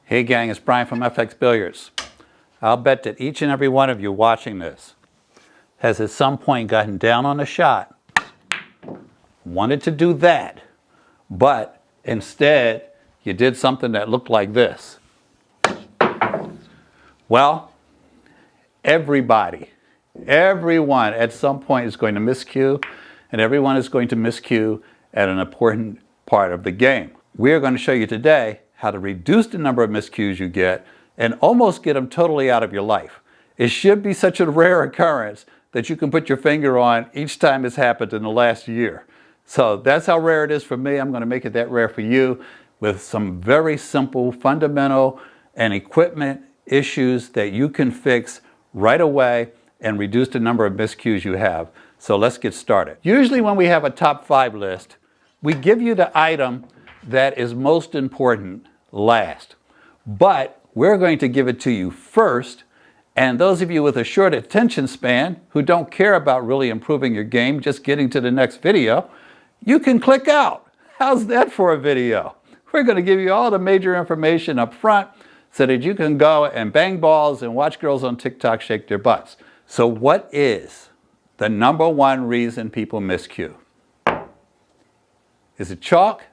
Hey gang, it's Bryan from FXBilliards. I'll bet that each and every one of you watching this has at some point gotten down on a shot, wanted to do that, but instead you did something that looked like this. Well, everyone at some point is going to miscue, and everyone is going to miscue at an important part of the game. We're going to show you today how to reduce the number of miscues you get and almost get them totally out of your life. It should be such a rare occurrence that you can put your finger on each time it's happened in the last year. So that's how rare it is for me. I'm going to make it that rare for you with some very simple, fundamental, and equipment issues that you can fix right away and reduce the number of miscues you have. So let's get started. Usually when we have a top 5 list, we give you the item that is most important last. But we're going to give it to you first. And those of you with a short attention span who don't care about really improving your game, just getting to the next video, you can click out. How's that for a video? We're going to give you all the major information up front so that you can go and bang balls and watch girls on TikTok shake their butts. So what is the number one reason people miscue? Is it chalk?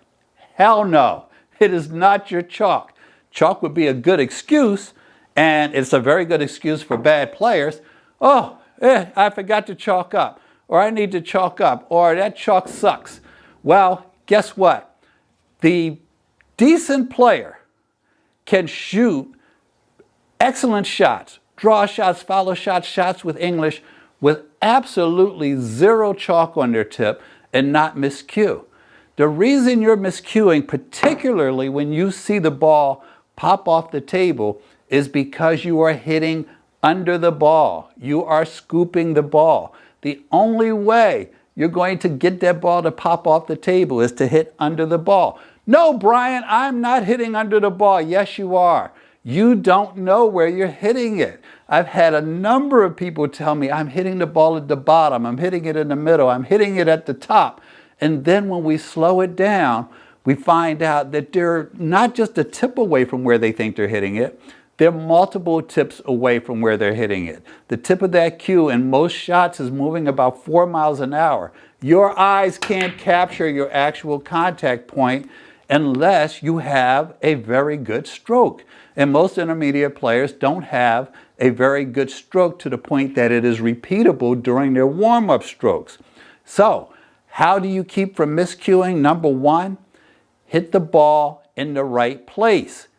Hell no, it is not your chalk. Chalk would be a good excuse, and it's a very good excuse for bad players. Oh, I forgot to chalk up, or I need to chalk up, or that chalk sucks. Well, guess what? The decent player can shoot excellent shots, draw shots, follow shots, shots with English, with absolutely zero chalk on their tip and not miscue. The reason you're miscuing, particularly when you see the ball pop off the table, is because you are hitting under the ball. You are scooping the ball. The only way you're going to get that ball to pop off the table is to hit under the ball. No, Bryan, I'm not hitting under the ball. Yes, you are. You don't know where you're hitting it. I've had a number of people tell me, I'm hitting the ball at the bottom, I'm hitting it in the middle, I'm hitting it at the top. And then when we slow it down, we find out that they're not just a tip away from where they think they're hitting it, they're multiple tips away from where they're hitting it. The tip of that cue in most shots is moving about 4 miles an hour. Your eyes can't capture your actual contact point unless you have a very good stroke. And most intermediate players don't have a very good stroke to the point that it is repeatable during their warm-up strokes. So, how do you keep from miscuing? Number one, hit the ball in the right place.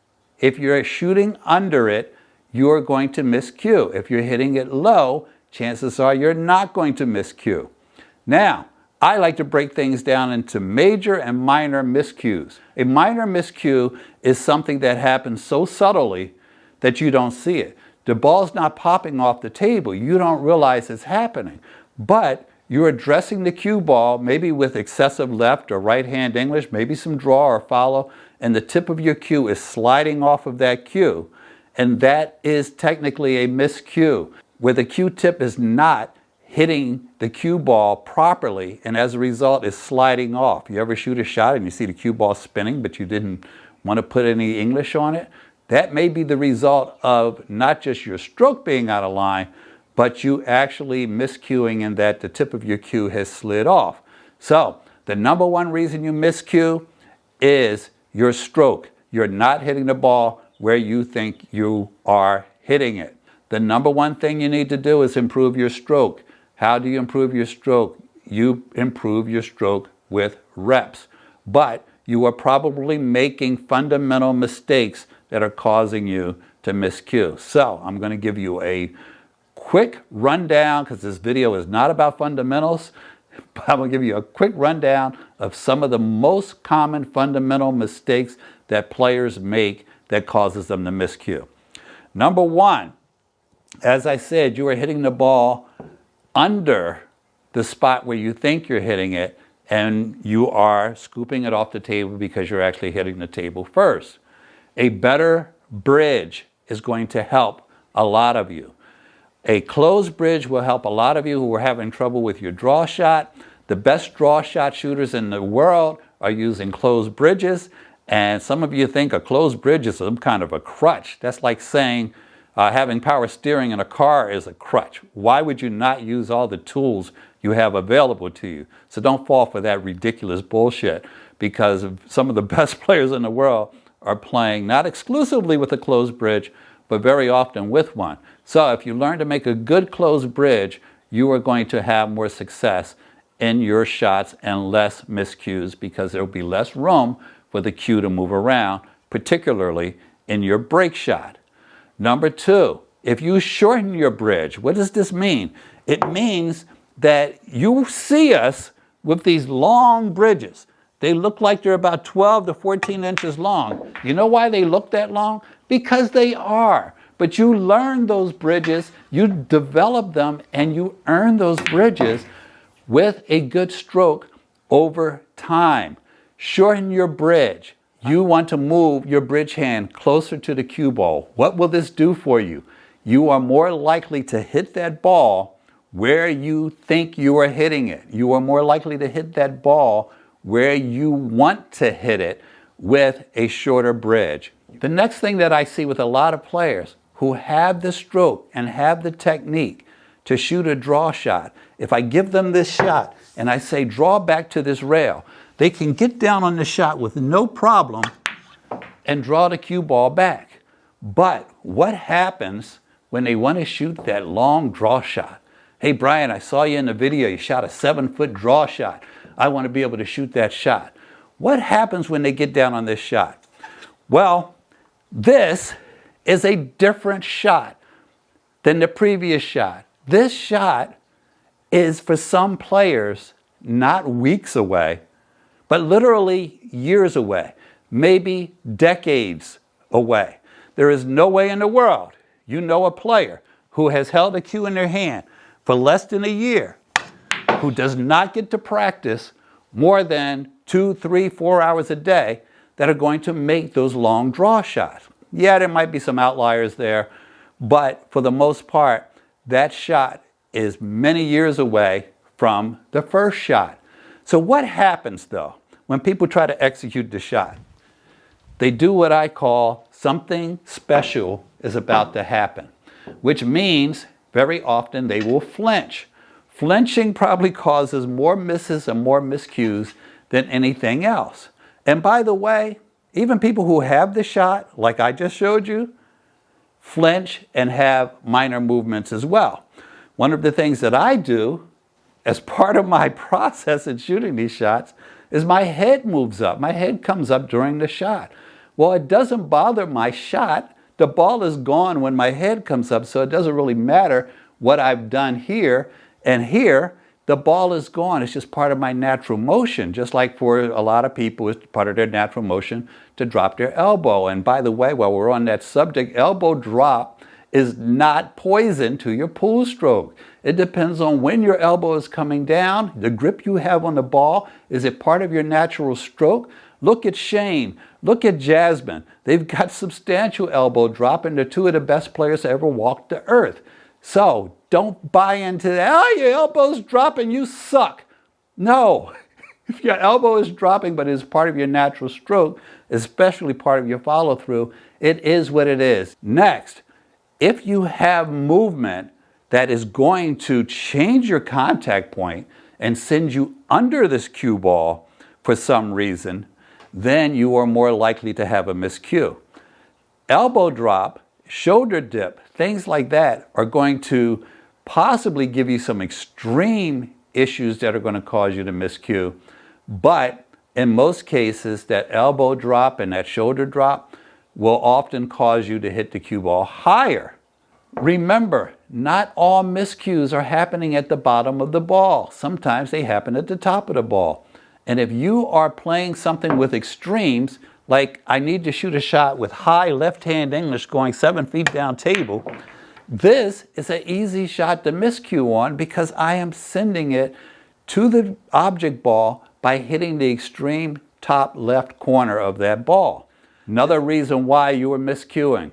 If you're shooting under it, you're going to miscue. If you're hitting it low, chances are you're not going to miscue. Now, I like to break things down into major and minor miscues. A minor miscue is something that happens so subtly that you don't see it. The ball's not popping off the table. You don't realize it's happening. But you're addressing the cue ball, maybe with excessive left or right hand English, maybe some draw or follow, and the tip of your cue is sliding off of that cue. And that is technically a miscue, where the cue tip is not hitting the cue ball properly, and as a result is sliding off. You ever shoot a shot and you see the cue ball spinning, but you didn't want to put any English on it? That may be the result of not just your stroke being out of line, but you actually miscuing in that the tip of your cue has slid off. So the number one reason you miscue is your stroke. You're not hitting the ball where you think you are hitting it. The number one thing you need to do is improve your stroke. How do you improve your stroke? You improve your stroke with reps. But you are probably making fundamental mistakes that are causing you to miscue. So I'm going to give you a quick rundown, because this video is not about fundamentals, but I'm going to give you a quick rundown of some of the most common fundamental mistakes that players make that causes them to miscue. Number one, as I said, you are hitting the ball under the spot where you think you're hitting it, and you are scooping it off the table because you're actually hitting the table first. A better bridge is going to help a lot of you. A closed bridge will help a lot of you who are having trouble with your draw shot. The best draw shot shooters in the world are using closed bridges, And some of you think a closed bridge is some kind of a crutch. That's like saying having power steering in a car is a crutch. Why would you not use all the tools you have available to you? So don't fall for that ridiculous bullshit, because some of the best players in the world are playing not exclusively with a closed bridge, but very often with one. So if you learn to make a good closed bridge, you are going to have more success in your shots and less miscues, because there will be less room for the cue to move around, particularly in your break shot. Number two, if you shorten your bridge, what does this mean? It means that you see us with these long bridges. They look like they're about 12 to 14 inches long. You know why they look that long? Because they are. But you learn those bridges, you develop them, and you earn those bridges with a good stroke over time. Shorten your bridge. You want to move your bridge hand closer to the cue ball. What will this do for you? You are more likely to hit that ball where you think you are hitting it. You are more likely to hit that ball where you want to hit it with a shorter bridge. The next thing that I see with a lot of players who have the stroke and have the technique to shoot a draw shot, if I give them this shot and I say draw back to this rail, they can get down on the shot with no problem and draw the cue ball back. But what happens when they want to shoot that long draw shot? Hey, Bryan, I saw you in the video. You shot a 7-foot draw shot. I want to be able to shoot that shot. What happens when they get down on this shot? Well, this is a different shot than the previous shot. This shot is, for some players, not weeks away, but literally years away, maybe decades away. There is no way in the world you know a player who has held a cue in their hand for less than a year, who does not get to practice more than 2, 3, 4 hours a day, that are going to make those long draw shots. Yeah, there might be some outliers there, but for the most part, that shot is many years away from the first shot. So what happens, though, when people try to execute the shot? They do what I call something special is about to happen, which means very often they will flinch. Flinching probably causes more misses and more miscues than anything else. And by the way, even people who have the shot, like I just showed you, flinch and have minor movements as well. One of the things that I do as part of my process in shooting these shots is my head moves up. My head comes up during the shot. Well, it doesn't bother my shot. The ball is gone when my head comes up, so it doesn't really matter what I've done here. And here, the ball is gone. It's just part of my natural motion, just like for a lot of people, it's part of their natural motion to drop their elbow. And by the way, while we're on that subject, elbow drop is not poison to your pool stroke. It depends on when your elbow is coming down, the grip you have on the ball. Is it part of your natural stroke? Look at Shane. Look at Jasmine. They've got substantial elbow drop, and they're two of the best players to ever walk the earth. So don't buy into that. Oh, your elbow's dropping, you suck. No. If your elbow is dropping but is part of your natural stroke, especially part of your follow-through, it is what it is. Next, if you have movement that is going to change your contact point and send you under this cue ball for some reason, then you are more likely to have a miscue. Elbow drop, shoulder dip, things like that are going to possibly give you some extreme issues that are going to cause you to miscue. But in most cases, that elbow drop and that shoulder drop will often cause you to hit the cue ball higher. Remember, not all miscues are happening at the bottom of the ball. Sometimes they happen at the top of the ball. And if you are playing something with extremes, like I need to shoot a shot with high left-hand English going 7 feet down table, this is an easy shot to miscue on because I am sending it to the object ball by hitting the extreme top left corner of that ball. Another reason why you are miscuing.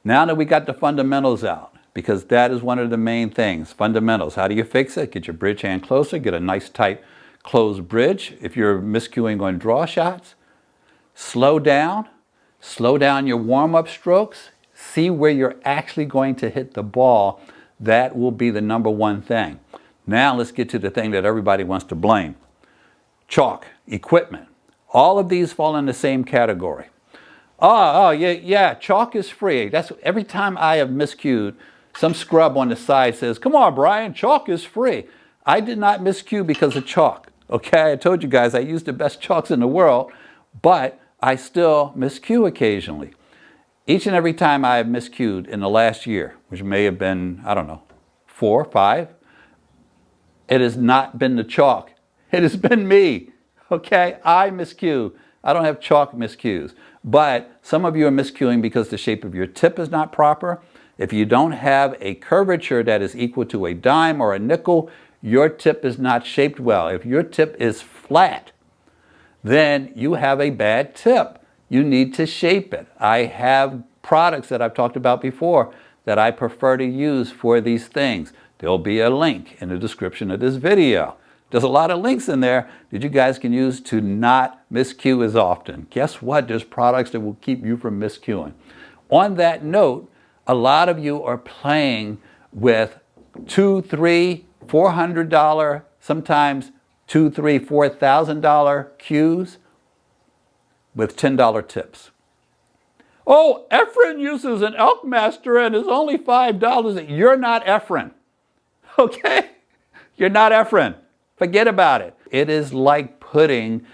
Now that we got the fundamentals out, because that is one of the main things, fundamentals. How do you fix it? Get your bridge hand closer, get a nice tight closed bridge if you're miscuing on draw shots. slow down your warm-up strokes, see where you're actually going to hit the ball. That will be the number one thing. Now let's get to the thing that everybody wants to blame. Chalk, equipment. All of these fall in the same category. Yeah, chalk is free. That's every time I have miscued, some scrub on the side says, come on, Bryan, chalk is free. I did not miscue because of chalk. Okay, I told you guys I use the best chalks in the world, but I still miscue occasionally. Each and every time I have miscued in the last year, which may have been, I don't know, 4 or 5, it has not been the chalk. It has been me. Okay, I miscue. I don't have chalk miscues. But some of you are miscuing because the shape of your tip is not proper. If you don't have a curvature that is equal to a dime or a nickel, your tip is not shaped well. If your tip is flat, then you have a bad tip. You need to shape it. I have products that I've talked about before that I prefer to use for these things. There'll be a link in the description of this video. There's a lot of links in there that you guys can use to not miscue as often. Guess what? There's products that will keep you from miscuing. On that note, a lot of you are playing with $200, $300, $400, sometimes $2,000, $3,000, $4,000 cues with $10 tips. Oh, Efren uses an Elkmaster and it's only $5. You're not Efren. Okay? You're not Efren. Forget about it. It is like putting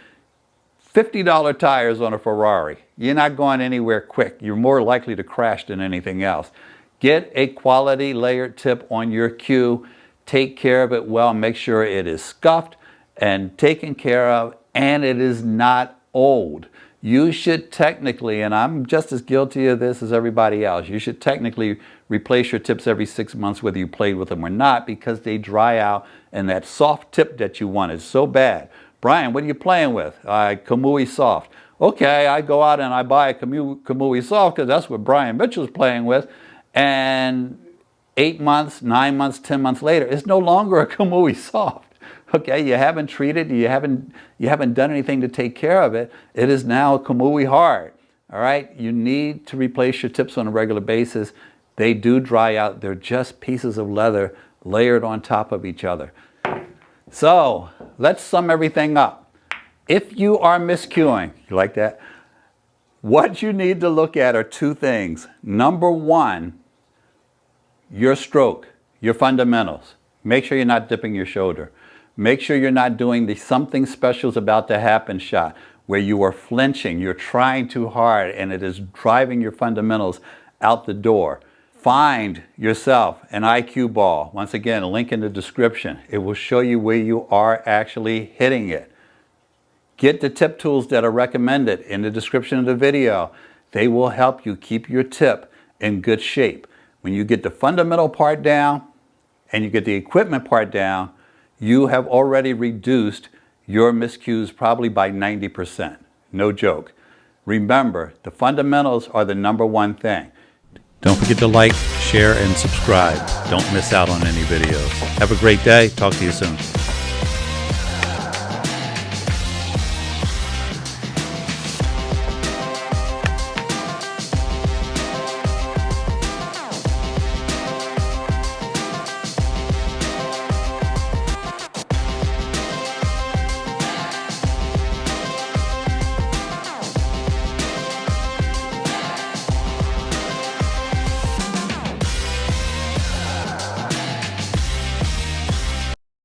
$50 tires on a Ferrari. You're not going anywhere quick. You're more likely to crash than anything else. Get a quality layered tip on your cue. Take care of it well. Make sure it is scuffed and taken care of, and it is not old. You should technically, and I'm just as guilty of this as everybody else, you should technically replace your tips every 6 months whether you played with them or not, because they dry out and that soft tip that you want is so bad. Bryan, what are you playing with? Kamui Soft. Okay, I go out and I buy a Kamui Soft because that's what Bryan Mitchell's playing with, and 8 months, 9 months, 10 months later, it's no longer a Kamui Soft. Okay, you haven't treated, you haven't done anything to take care of it. It is now a Kamui Hard. All right, you need to replace your tips on a regular basis. They do dry out. They're just pieces of leather layered on top of each other. So let's sum everything up. If you are miscuing, you like that? What you need to look at are 2 things. Number 1, your stroke, your fundamentals. Make sure you're not dipping your shoulder. Make sure you're not doing the something special is about to happen shot where you are flinching, you're trying too hard, and it is driving your fundamentals out the door. Find yourself an IQ ball. Once again, a link in the description. It will show you where you are actually hitting it. Get the tip tools that are recommended in the description of the video. They will help you keep your tip in good shape. When you get the fundamental part down and you get the equipment part down, you have already reduced your miscues probably by 90%. No joke. Remember, the fundamentals are the number 1 thing. Don't forget to like, share, and subscribe. Don't miss out on any videos. Have a great day. Talk to you soon.